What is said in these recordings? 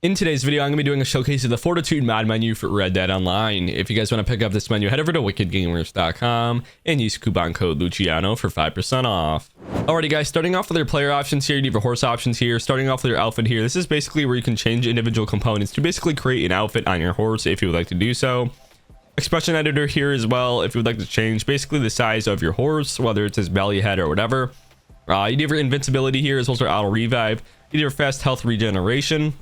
In today's video, I'm going to be doing a showcase of the Fortitude Mod Menu for Red Dead Online. If you guys want to pick up this menu, head over to wickedgamers.com and use coupon code Luciano for 5% off. Alrighty guys, starting off with your player options here, you have your horse options here. Starting off with your outfit here, this is basically where you can change individual components to basically create an outfit on your horse if you would like to do so. Expression editor here as well, if you would like to change basically the size of your horse, whether it's his belly, head, or whatever. You have your invincibility here as well as your auto revive. You have your fast health regeneration.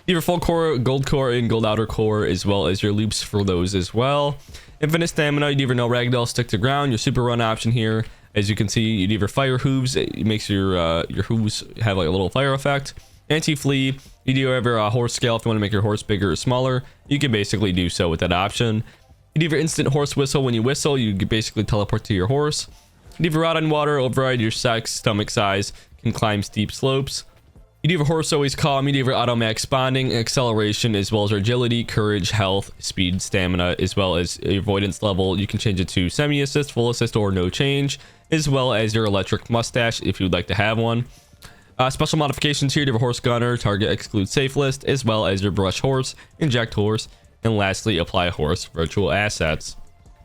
You have your full core, gold core, and gold outer core, as well as your loops for those as well. Infinite stamina, you have your no ragdoll, stick to ground, your super run option here. As you can see, you have your fire hooves. It makes your hooves have like a little fire effect. Anti-flee, you do have your horse scale. If you want to make your horse bigger or smaller, you can basically do so with that option. You have your instant horse whistle. When you whistle, you can basically teleport to your horse. You have your rod on water, override your sex, stomach size, can climb steep slopes. You do have a horse always calm. You do have your auto max bonding, acceleration, as well as your agility, courage, health, speed, stamina, as well as your avoidance level. You can change it to semi assist, full assist, or no change, as well as your electric mustache if you'd like to have one. Special modifications here, you have a horse gunner, target exclude safe list, as well as your brush horse, inject horse, and lastly apply horse virtual assets.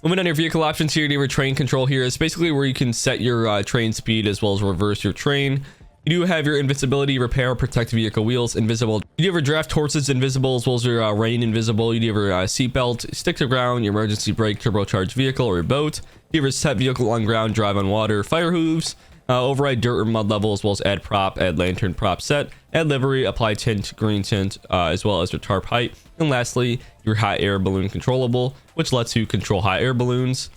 Moving on to your vehicle options here, you have your train control here. It's basically where you can set your train speed as well as reverse your train. You do have your invincibility, repair, protect vehicle wheels, invisible. You do have your draft horses invisible, as well as your rain invisible. You do have your seatbelt, stick to ground, your emergency brake, turbocharged vehicle or your boat. You have your set vehicle on ground, drive on water, fire hooves, override dirt or mud level, as well as add prop, add lantern prop set, add livery, apply tint, green tint, as well as your tarp height. And lastly, your hot air balloon controllable, which lets you control hot air balloons.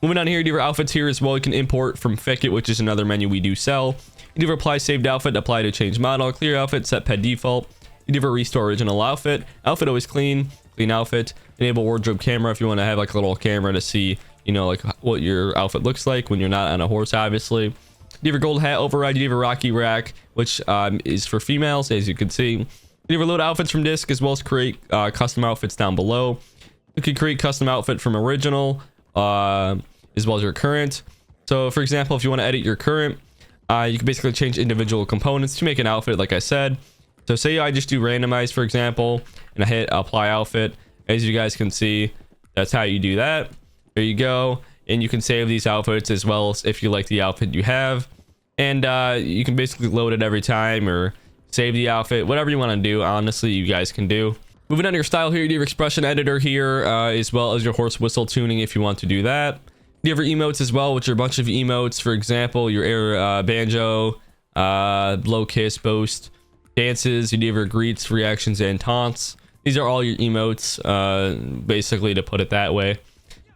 Moving on here, you do your outfits here as well. You can import from Ficket, which is another menu we do sell. You do apply saved outfit, apply to change model, clear outfit, set pet default. You do restore original outfit, outfit always clean, clean outfit, enable wardrobe camera if you want to have like a little camera to see, you know, like what your outfit looks like when you're not on a horse, obviously. You have your gold hat override, you have a Rocky rack, which is for females, as you can see. You have load outfits from disc, as well as create custom outfits down below. You can create custom outfit from original, as well as your current. So for example, if you want to edit your current, you can basically change individual components to make an outfit, like I said. So say I just do randomize, for example, and I hit apply outfit. As you guys can see, that's how you do that. There you go. And you can save these outfits as well as if you like the outfit you have. And you can basically load it every time or save the outfit, whatever you want to do. Honestly, you guys can do. Moving on to your style here, you do your expression editor here, as well as your horse whistle tuning if you want to do that. You have your emotes as well, which are a bunch of emotes. For example, your air banjo, blow, kiss, boast, dances. You have your greets, reactions, and taunts. These are all your emotes, basically, to put it that way.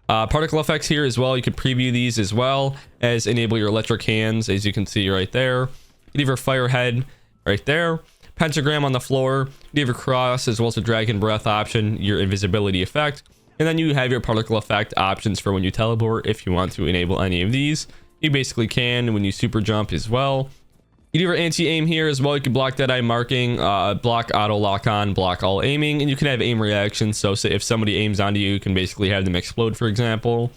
Particle effects here as well. You can preview these as well as enable your electric hands, as you can see right there. You have your fire head right there. Pentagram on the floor. You have your cross as well as the dragon breath option, your invisibility effect. And then you have your particle effect options for when you teleport. If you want to enable any of these, you basically can when you super jump as well. You do your anti-aim here as well. You can block dead eye marking, block auto lock on, block all aiming, and you can have aim reactions. So say if somebody aims onto you, you can basically have them explode, for example.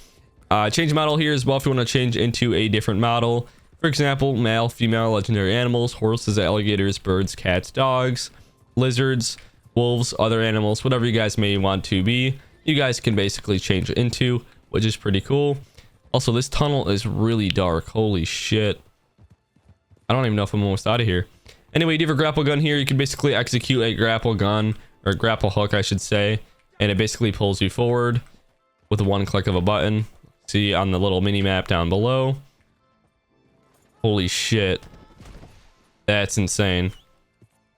Change model here as well if you want to change into a different model. For example, male, female, legendary animals, horses, alligators, birds, cats, dogs, lizards, wolves, other animals, whatever you guys may want to be. You guys can basically change it into, which is pretty cool. Also, this tunnel is really dark. Holy shit. I don't even know if I'm almost out of here. Anyway, you have a grapple gun here. You can basically execute a grapple gun, or grapple hook, I should say. And it basically pulls you forward with one click of a button. See on the little mini map down below. Holy shit. That's insane.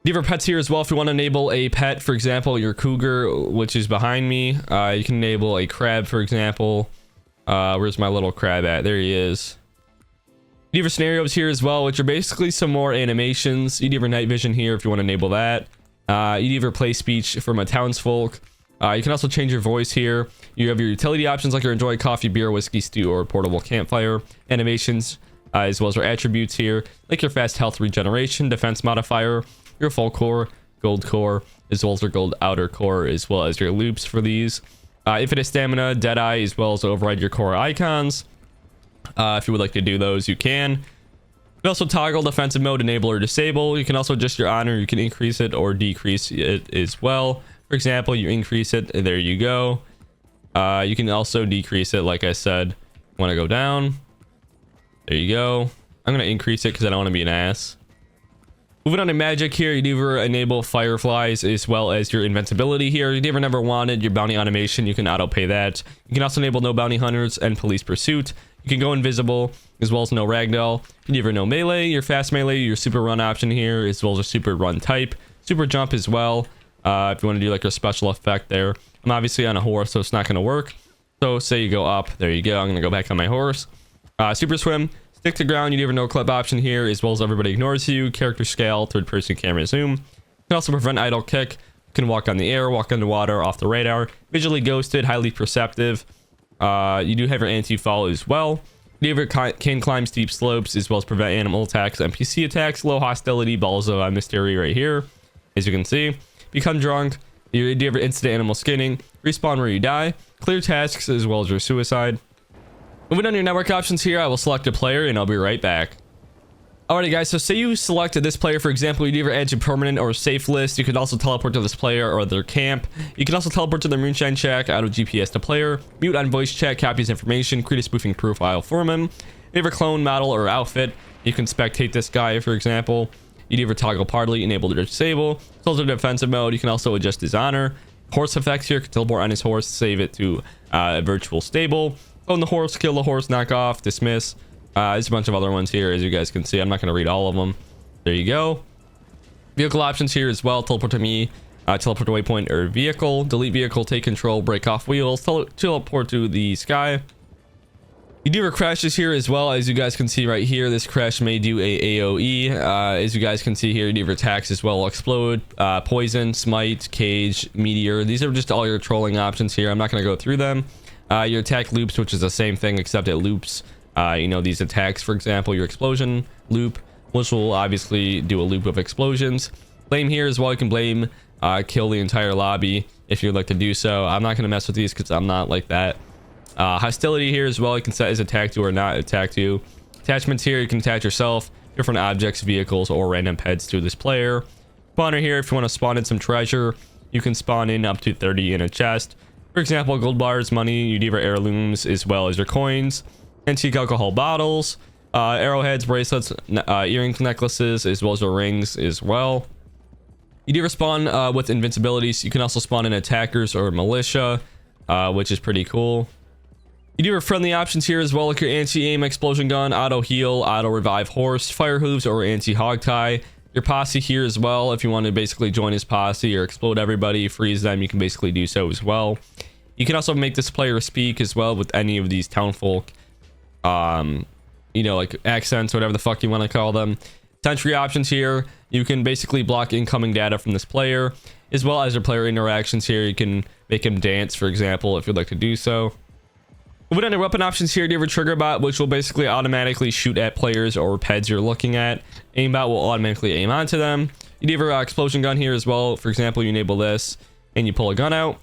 You have your pets here as well. If you want to enable a pet, for example, your cougar, which is behind me, you can enable a crab, for example. Where's my little crab at? There he is. You have your scenarios here as well, which are basically some more animations. You have your night vision here if you want to enable that. You have your play speech from a townsfolk. You can also change your voice here. You have your utility options like your enjoy coffee, beer, whiskey, stew, or portable campfire. Animations, as well as your attributes here, like your fast health regeneration, defense modifier, your full core, gold core, as well as your gold outer core, as well as your loops for these. Infinite stamina, dead eye, as well as override your core icons. If you would like to do those, you can. can also toggle defensive mode, enable or disable. You can also adjust your honor. You can increase it or decrease it as well. For example, you increase it, there you go. You can also decrease it, like I said. Want to go down, there you go. I'm gonna increase it because I don't want to be an ass. Moving on to magic here, you either enable fireflies as well as your invincibility here. You never wanted your bounty automation, you can auto pay that. You can also enable no bounty hunters and police pursuit. You can go invisible as well as no ragdoll. You can either no melee, your fast melee, your super run option here, as well as a super run type, super jump as well. If you want to do like a special effect there. I'm obviously on a horse, so it's not going to work. So say you go up, there you go. I'm going to go back on my horse. Super swim. Stick to ground, you never know clip option here, as well as everybody ignores you. Character scale, third person camera zoom. You can also prevent idle kick. You can walk on the air, walk underwater, off the radar. Visually ghosted, highly perceptive. You do have your anti-fall as well. You can climb steep slopes, as well as prevent animal attacks, NPC attacks, low hostility, balls of mystery right here, as you can see. Become drunk. You do have instant animal skinning. Respawn where you die. Clear tasks, as well as your suicide. Moving on to your network options here, I will select a player and I'll be right back. Alrighty guys, so say you selected this player, for example, you'd either add to permanent or safe list. You could also teleport to this player or their camp. You can also teleport to the Moonshine Shack, auto GPS to player, mute on voice chat, copies information, create a spoofing profile for him. Either clone, model, or outfit. You can spectate this guy, for example. You'd either toggle partly, enable or disable. Filter defensive mode, you can also adjust his honor. Horse effects here, can teleport on his horse, save it to a virtual stable. Own the horse, kill the horse, knock off, dismiss. There's a bunch of other ones here, as you guys can see. I'm not going to read all of them. There you go. Vehicle options here as well. Teleport to me, teleport to waypoint or vehicle, delete vehicle, take control, break off wheels, teleport to the sky. You do have crashes here as well, as you guys can see right here. This crash may do a AoE. As you guys can see here, you do have attacks as well. Explode, poison, smite, cage, meteor. These are just all your trolling options here. I'm not going to go through them. Your attack loops, which is the same thing except it loops you know, these attacks. For example, your explosion loop, which will obviously do a loop of explosions. Blame here as well, you can blame, kill the entire lobby if you'd like to do so. I'm not going to mess with these because I'm not like that. Hostility here as well, you can set as attack to or not attack to. Attachments here, you can attach yourself, different objects, vehicles, or random pets to this player. Spawner here, if you want to spawn in some treasure, you can spawn in up to 30 in a chest. For example, gold bars, money, you'd either heirlooms as well as your coins, antique alcohol bottles, arrowheads, bracelets, earrings, necklaces, as well as your rings as well. You do spawn with invincibilities. You can also spawn in attackers or militia, which is pretty cool. You do have friendly options here as well, like your anti-aim explosion gun, auto heal, auto revive horse, fire hooves, or anti-hog tie. Your posse here as well, if you want to basically join his posse or explode everybody, freeze them, you can basically do so as well. You can also make this player speak as well with any of these townfolk, you know, like accents, whatever the fuck you want to call them. Sentry options here, you can basically block incoming data from this player, as well as your player interactions here. You can make him dance, for example, if you'd like to do so. Moving on to weapon options here, you have a trigger bot, which will basically automatically shoot at players or peds you're looking at. Aimbot will automatically aim onto them. You have an explosion gun here as well. For example, you enable this and you pull a gun out.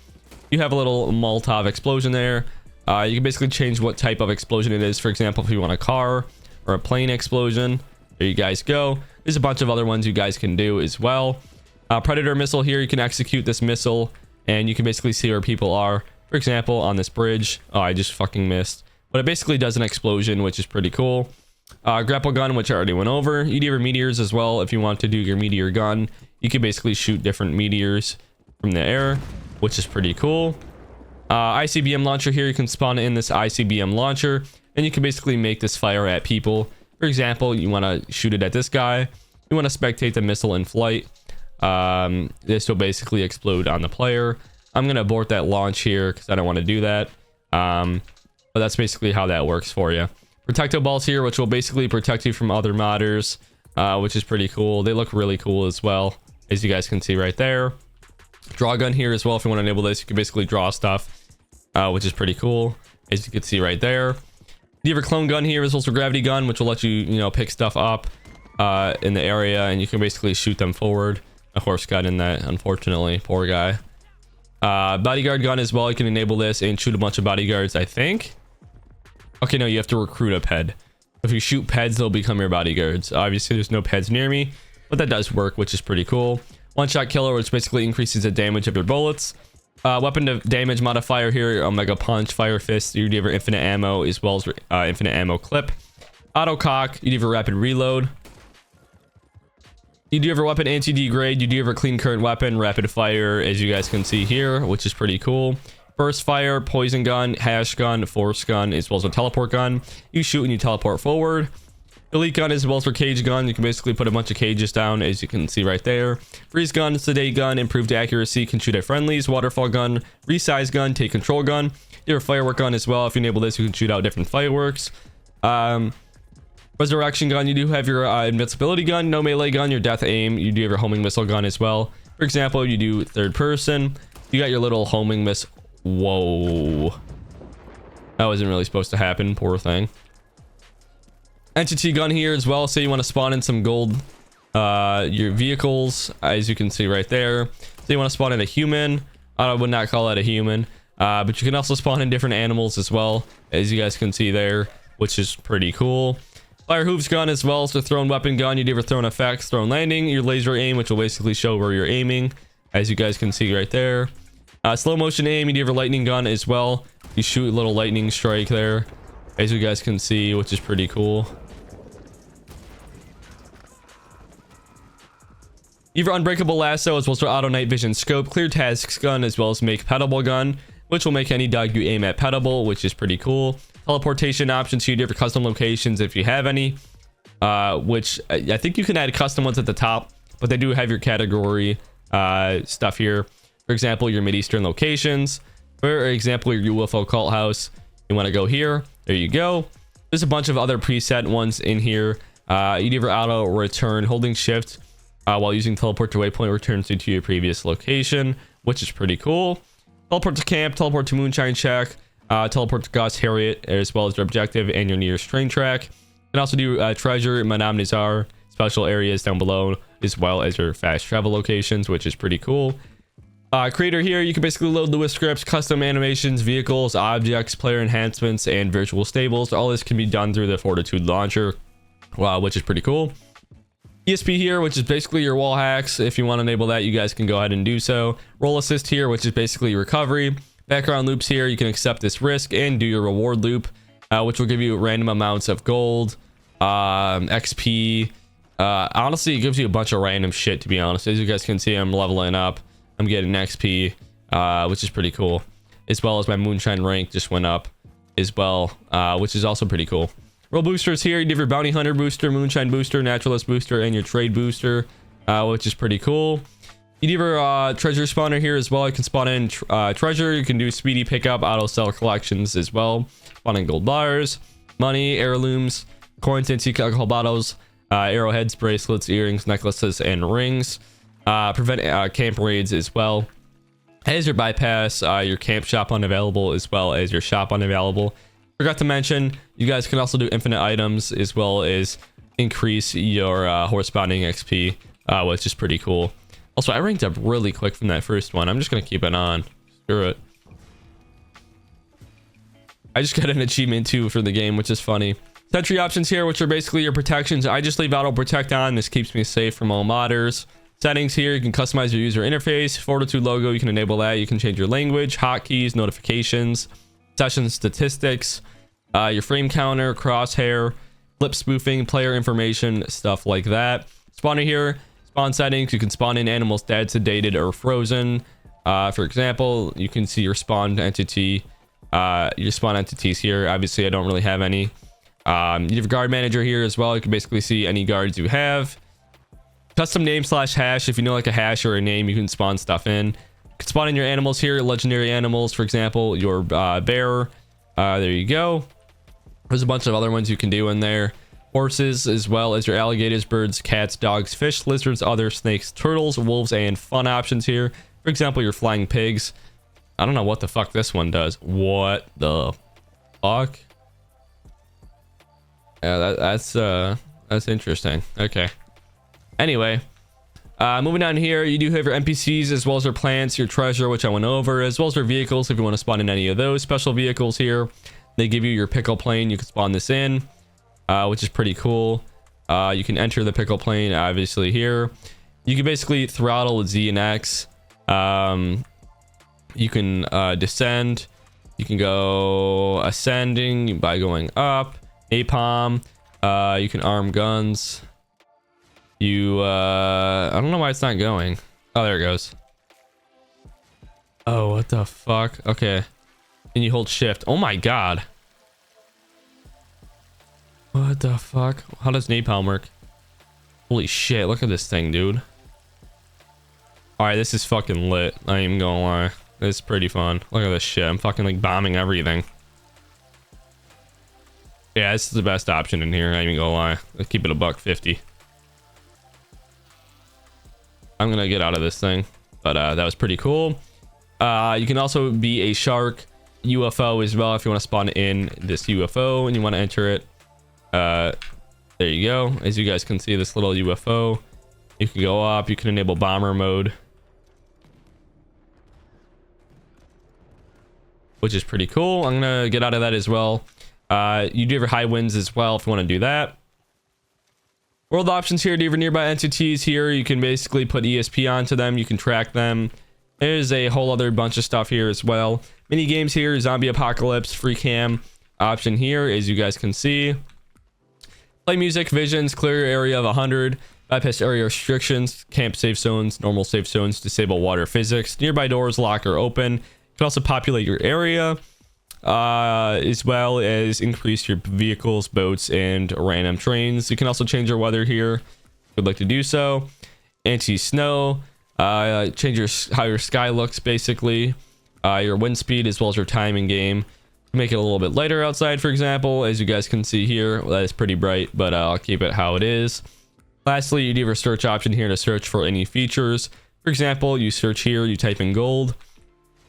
You have a little Molotov explosion there. You can basically change what type of explosion it is. For example, if you want a car or a plane explosion, there you guys go. There's a bunch of other ones you guys can do as well. Predator missile here, you can execute this missile and you can basically see where people are. For example, on this bridge. Oh, I just fucking missed. But it basically does an explosion, which is pretty cool. Grapple gun, which I already went over. You do have meteors as well. If you want to do your meteor gun, you can basically shoot different meteors from the air, which is pretty cool. ICBM launcher here, you can spawn in this ICBM launcher, and you can basically make this fire at people. For example, you want to shoot it at this guy. You want to spectate the missile in flight. This will basically explode on the player. I'm going to abort that launch here because I don't want to do that. But that's basically how that works for you. Protecto balls here, which will basically protect you from other modders, which is pretty cool. They look really cool as well, as you guys can see right there. Draw gun here as well. If you want to enable this, you can basically draw stuff, which is pretty cool, as you can see right there. You have a clone gun here, as well as a gravity gun, which will let you, you know, pick stuff up in the area, and you can basically shoot them forward. A horse got in that, unfortunately. Poor guy. Bodyguard gun as well. You can enable this and shoot a bunch of bodyguards, I think. Okay, no, you have to recruit a ped. If you shoot peds, they'll become your bodyguards. Obviously, there's no peds near me, but that does work, which is pretty cool. One-shot killer, which basically increases the damage of your bullets. Weapon damage modifier here, Omega Punch, Fire Fist, you do have infinite ammo as well as infinite ammo clip. Auto cock, you do have a rapid reload. You do have a weapon anti-degrade, you do have a clean current weapon, rapid fire, as you guys can see here, which is pretty cool. Burst fire, poison gun, hash gun, force gun, as well as a teleport gun. You shoot and you teleport forward. Elite gun as well as for cage gun. You can basically put a bunch of cages down, as you can see right there. Freeze gun, sedate gun, improved accuracy, can shoot at friendlies. Waterfall gun, resize gun, take control gun. You have a firework gun as well. If you enable this, you can shoot out different fireworks. Resurrection gun, you do have your invincibility gun, no melee gun, your death aim. You do have your homing missile gun as well. For example, you do third person. You got your little homing missile. Whoa, that wasn't really supposed to happen, poor thing. Entity gun here as well. Say you want to spawn in some gold your vehicles, as you can see right there. So you want to spawn in a human. I would not call that a human, but you can also spawn in different animals as well, as you guys can see there, which is pretty cool. Fire hooves gun as well as the thrown weapon gun. You do have a thrown effects, thrown landing, your laser aim, which will basically show where you're aiming, as you guys can see right there. Slow motion aim, you do have a lightning gun as well. You shoot a little lightning strike there, as you guys can see, which is pretty cool. You have unbreakable lasso as well as auto night vision scope, clear tasks gun as well as make petable gun, which will make any dog you aim at petable, which is pretty cool. Teleportation options, so you do have your custom locations if you have any, which I think you can add custom ones at the top, but they do have your category stuff here. For example, your mid-eastern locations. For example, your UFO cult house. You want to go here. There you go. There's a bunch of other preset ones in here. You do have your auto return, holding shift while using teleport to waypoint returns you to your previous location, which is pretty cool. Teleport to camp, teleport to Moonshine Shack, teleport to Gauss Harriet, as well as your objective and your nearest train track. You can also do treasure, Madame Nazar, special areas down below, as well as your fast travel locations, which is pretty cool. Creator here, you can basically load Lewis scripts, custom animations, vehicles, objects, player enhancements, and virtual stables. All this can be done through the Fortitude launcher, which is pretty cool. ESP here, which is basically your wall hacks. If you want to enable that, you guys can go ahead and do so. Roll assist here, which is basically recovery. Background loops here, you can accept this risk and do your reward loop, which will give you random amounts of gold, XP. Honestly, it gives you a bunch of random shit, to be honest. As you guys can see, I'm leveling up. I'm getting XP, which is pretty cool, as well as my moonshine rank just went up as well, which is also pretty cool. Roll boosters here, you have your bounty hunter booster, moonshine booster, naturalist booster, and your trade booster, which is pretty cool. You do have your treasure spawner here as well. You can spawn in treasure. You can do speedy pickup, auto sell collections as well. Spawn in gold bars, money, heirlooms, coins, antique alcohol bottles, arrowheads, bracelets, earrings, necklaces, and rings. Prevent camp raids as well. As your bypass, your camp shop unavailable, as well as your shop unavailable. Forgot to mention, you guys can also do infinite items as well as increase your horse bonding XP, which is pretty cool. Also, I ranked up really quick from that first one. I'm just gonna keep it on. Screw it. I just got an achievement too for the game, which is funny. Sentry options here, which are basically your protections. I just leave auto protect on. This keeps me safe from all modders. Settings here, you can customize your user interface. Fortitude logo, you can enable that. You can change your language, hotkeys, notifications, session statistics, your frame counter, crosshair, flip spoofing, player information, stuff like that. Spawner here, spawn settings. You can spawn in animals dead, sedated, or frozen. For example, you can see your spawn entity, your spawn entities here. Obviously, I don't really have any. You have guard manager here as well. You can basically see any guards you have. Custom name / hash. If you know like a hash or a name, you can spawn stuff in. You can spawn in your animals here, legendary animals. For example, your bear. There you go. There's a bunch of other ones you can do in there. Horses, as well as your alligators, birds, cats, dogs, fish, lizards, other snakes, turtles, wolves, and fun options here. For example, your flying pigs. I don't know what the fuck this one does. What the fuck? Yeah, that's interesting. Okay. Anyway, moving down here, you do have your NPCs as well as your plants, your treasure, which I went over, as well as your vehicles if you want to spawn in any of those special vehicles here. They give you your pickle plane. You can spawn this in. which is pretty cool. You can enter the pickle plane obviously here. You can basically throttle Z and X. You can descend. You can go ascending by going up. Napalm. You can arm guns. I don't know why it's not going. Oh, there it goes. Oh, what the fuck? Okay. And you hold shift. Oh my god. What the fuck? How does napalm work? Holy shit, look at this thing, dude. Alright, this is fucking lit. I ain't even gonna lie. This is pretty fun. Look at this shit. I'm fucking like bombing everything. Yeah, this is the best option in here. I ain't even gonna lie. Let's keep it a $1.50. I'm gonna get out of this thing. But that was pretty cool. You can also be a shark UFO as well if you want to spawn in this UFO and you want to enter it. There you go. As you guys can see, this little UFO, you can go up, you can enable bomber mode, which is pretty cool. I'm gonna get out of that as well. You do have high winds as well if you want to do that. World options here. Do you have nearby entities here? You can basically put ESP onto them. You can track them. There's a whole other bunch of stuff here as well. Mini games here. Zombie apocalypse, free cam option here, as you guys can see. Play music, visions, clear area of 100, bypass area restrictions, camp safe zones, normal safe zones, disable water physics, nearby doors lock or open. You can also populate your area, as well as increase your vehicles, boats, and random trains. You can also change your weather here if you'd like to do so. Anti-snow, change how your sky looks, basically. Your wind speed as well as your time in game. Make it a little bit lighter outside, for example, as you guys can see here. That is pretty bright, but I'll keep it how it is. Lastly, you do have a search option here to search for any features. For example, you search here, you type in gold.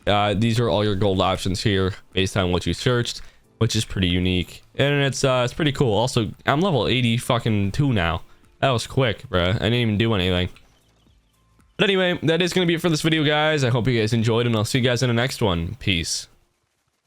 These are all your gold options here based on what you searched, which is pretty unique, and it's pretty cool. Also, I'm level 80 fucking 2 now. That was quick, bruh. I didn't even do anything. But anyway, that is going to be it for this video, guys. I hope you guys enjoyed, and I'll see you guys in the next one. Peace.